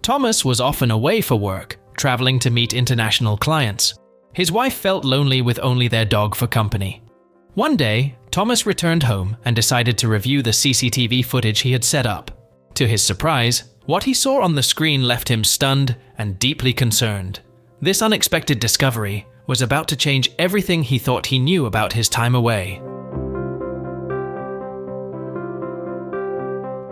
Thomas was often away for work, traveling to meet international clients. His wife felt lonely with only their dog for company. One day, Thomas returned home and decided to review the CCTV footage he had set up. To his surprise, what he saw on the screen left him stunned and deeply concerned. This unexpected discovery was about to change everything he thought he knew about his time away.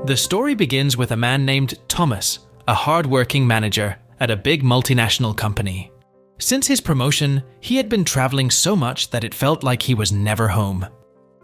The story begins with a man named Thomas, a hard-working manager at a big multinational company. Since his promotion, he had been traveling so much that it felt like he was never home.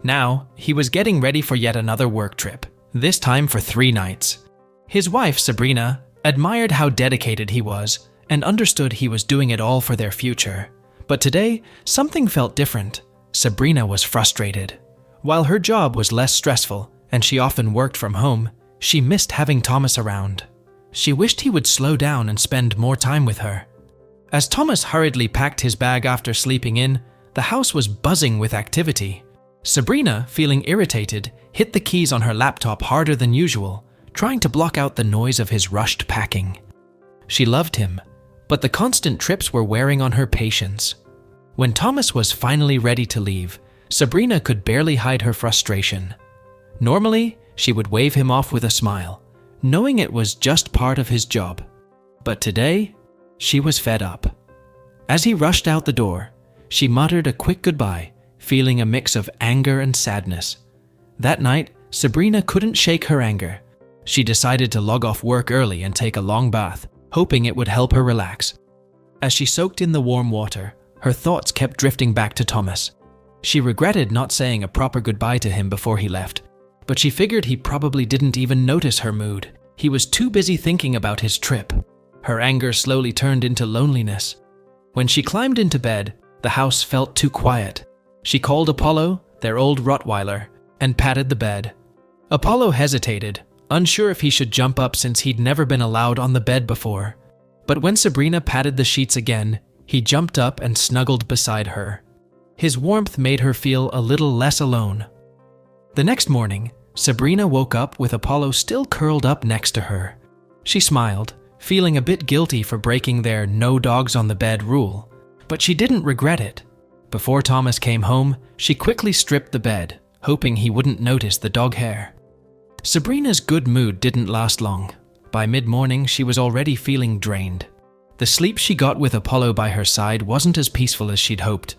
Now, he was getting ready for yet another work trip, this time for 3 nights. His wife, Sabrina, admired how dedicated he was and understood he was doing it all for their future. But today, something felt different. Sabrina was frustrated. While her job was less stressful and she often worked from home, she missed having Thomas around. She wished he would slow down and spend more time with her. As Thomas hurriedly packed his bag after sleeping in, the house was buzzing with activity. Sabrina, feeling irritated, hit the keys on her laptop harder than usual, trying to block out the noise of his rushed packing. She loved him, but the constant trips were wearing on her patience. When Thomas was finally ready to leave, Sabrina could barely hide her frustration. Normally, she would wave him off with a smile, knowing it was just part of his job. But today, she was fed up. As he rushed out the door, she muttered a quick goodbye, feeling a mix of anger and sadness. That night, Sabrina couldn't shake her anger. She decided to log off work early and take a long bath, hoping it would help her relax. As she soaked in the warm water, her thoughts kept drifting back to Thomas. She regretted not saying a proper goodbye to him before he left, but she figured he probably didn't even notice her mood. He was too busy thinking about his trip. Her anger slowly turned into loneliness. When she climbed into bed, the house felt too quiet. She called Apollo, their old Rottweiler, and patted the bed. Apollo hesitated, unsure if he should jump up since he'd never been allowed on the bed before. But when Sabrina patted the sheets again, he jumped up and snuggled beside her. His warmth made her feel a little less alone. The next morning, Sabrina woke up with Apollo still curled up next to her. She smiled, feeling a bit guilty for breaking their "no dogs on the bed" rule, but she didn't regret it. Before Thomas came home, she quickly stripped the bed, hoping he wouldn't notice the dog hair. Sabrina's good mood didn't last long. By mid-morning, she was already feeling drained. The sleep she got with Apollo by her side wasn't as peaceful as she'd hoped.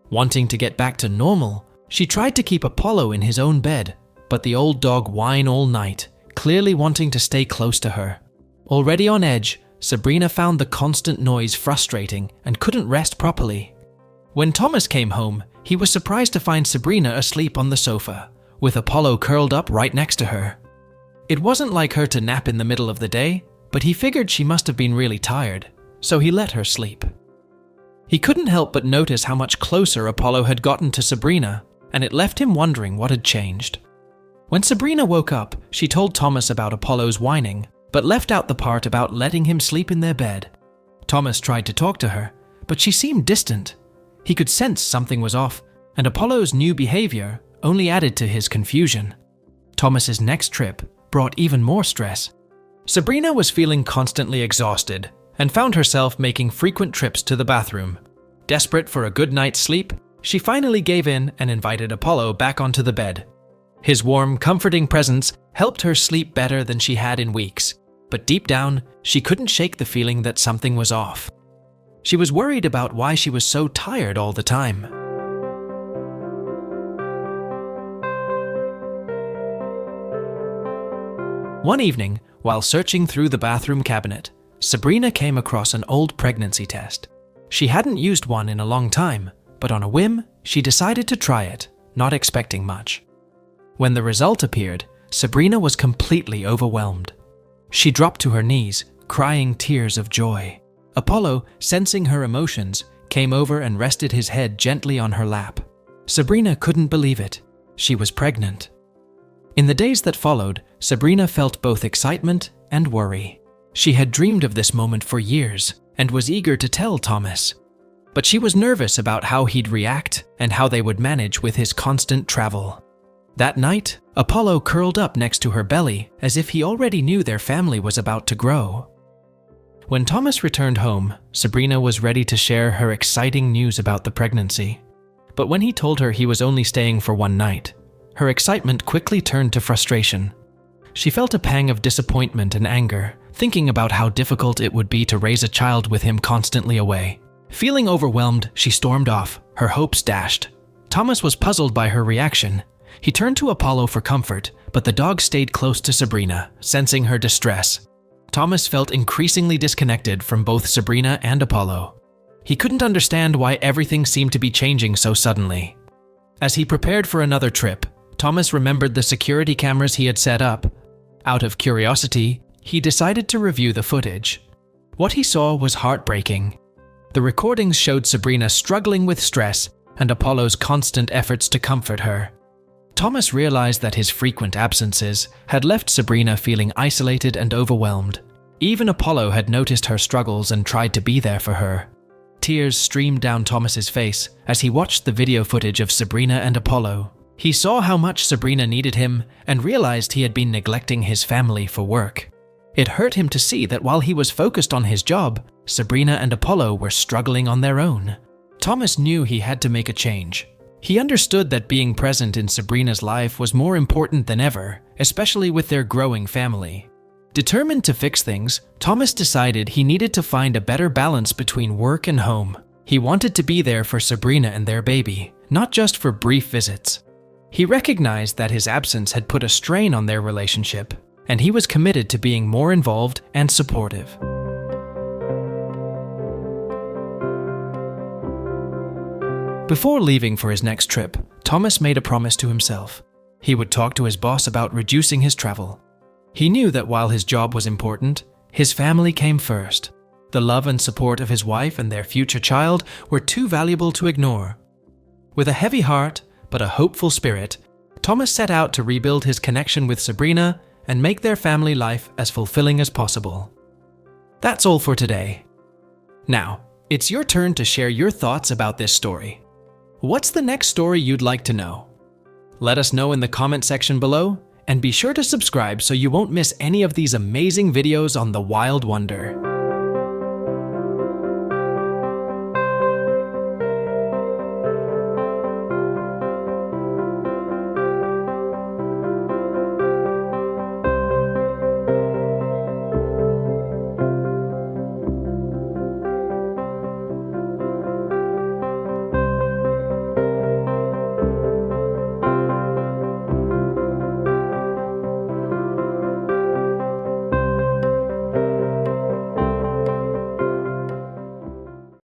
Wanting to get back to normal, she tried to keep Apollo in his own bed, but the old dog whined all night, clearly wanting to stay close to her. Already on edge, Sabrina found the constant noise frustrating and couldn't rest properly. When Thomas came home, he was surprised to find Sabrina asleep on the sofa, with Apollo curled up right next to her. It wasn't like her to nap in the middle of the day, but he figured she must have been really tired, so he let her sleep. He couldn't help but notice how much closer Apollo had gotten to Sabrina, and it left him wondering what had changed. When Sabrina woke up, she told Thomas about Apollo's whining, but left out the part about letting him sleep in their bed. Thomas tried to talk to her, but she seemed distant. He could sense something was off, and Apollo's new behavior only added to his confusion. Thomas's next trip brought even more stress. Sabrina was feeling constantly exhausted and found herself making frequent trips to the bathroom. Desperate for a good night's sleep, she finally gave in and invited Apollo back onto the bed. His warm, comforting presence helped her sleep better than she had in weeks, but deep down, she couldn't shake the feeling that something was off. She was worried about why she was so tired all the time. One evening, while searching through the bathroom cabinet, Sabrina came across an old pregnancy test. She hadn't used one in a long time, but on a whim, she decided to try it, not expecting much. When the result appeared, Sabrina was completely overwhelmed. She dropped to her knees, crying tears of joy. Apollo, sensing her emotions, came over and rested his head gently on her lap. Sabrina couldn't believe it. She was pregnant. In the days that followed, Sabrina felt both excitement and worry. She had dreamed of this moment for years and was eager to tell Thomas. But she was nervous about how he'd react and how they would manage with his constant travel. That night, Apollo curled up next to her belly as if he already knew their family was about to grow. When Thomas returned home, Sabrina was ready to share her exciting news about the pregnancy. But when he told her he was only staying for one night, her excitement quickly turned to frustration. She felt a pang of disappointment and anger, thinking about how difficult it would be to raise a child with him constantly away. Feeling overwhelmed, she stormed off, her hopes dashed. Thomas was puzzled by her reaction. He turned to Apollo for comfort, but the dog stayed close to Sabrina, sensing her distress. Thomas felt increasingly disconnected from both Sabrina and Apollo. He couldn't understand why everything seemed to be changing so suddenly. As he prepared for another trip, Thomas remembered the security cameras he had set up. Out of curiosity, he decided to review the footage. What he saw was heartbreaking. The recordings showed Sabrina struggling with stress and Apollo's constant efforts to comfort her. Thomas realized that his frequent absences had left Sabrina feeling isolated and overwhelmed. Even Apollo had noticed her struggles and tried to be there for her. Tears streamed down Thomas's face as he watched the video footage of Sabrina and Apollo. He saw how much Sabrina needed him and realized he had been neglecting his family for work. It hurt him to see that while he was focused on his job, Sabrina and Apollo were struggling on their own. Thomas knew he had to make a change. He understood that being present in Sabrina's life was more important than ever, especially with their growing family. Determined to fix things, Thomas decided he needed to find a better balance between work and home. He wanted to be there for Sabrina and their baby, not just for brief visits. He recognized that his absence had put a strain on their relationship, and he was committed to being more involved and supportive. Before leaving for his next trip, Thomas made a promise to himself. He would talk to his boss about reducing his travel. He knew that while his job was important, his family came first. The love and support of his wife and their future child were too valuable to ignore. With a heavy heart, but a hopeful spirit, Thomas set out to rebuild his connection with Sabrina and make their family life as fulfilling as possible. That's all for today. Now, it's your turn to share your thoughts about this story. What's the next story you'd like to know? Let us know in the comment section below, and be sure to subscribe so you won't miss any of these amazing videos on the Wild Wonder.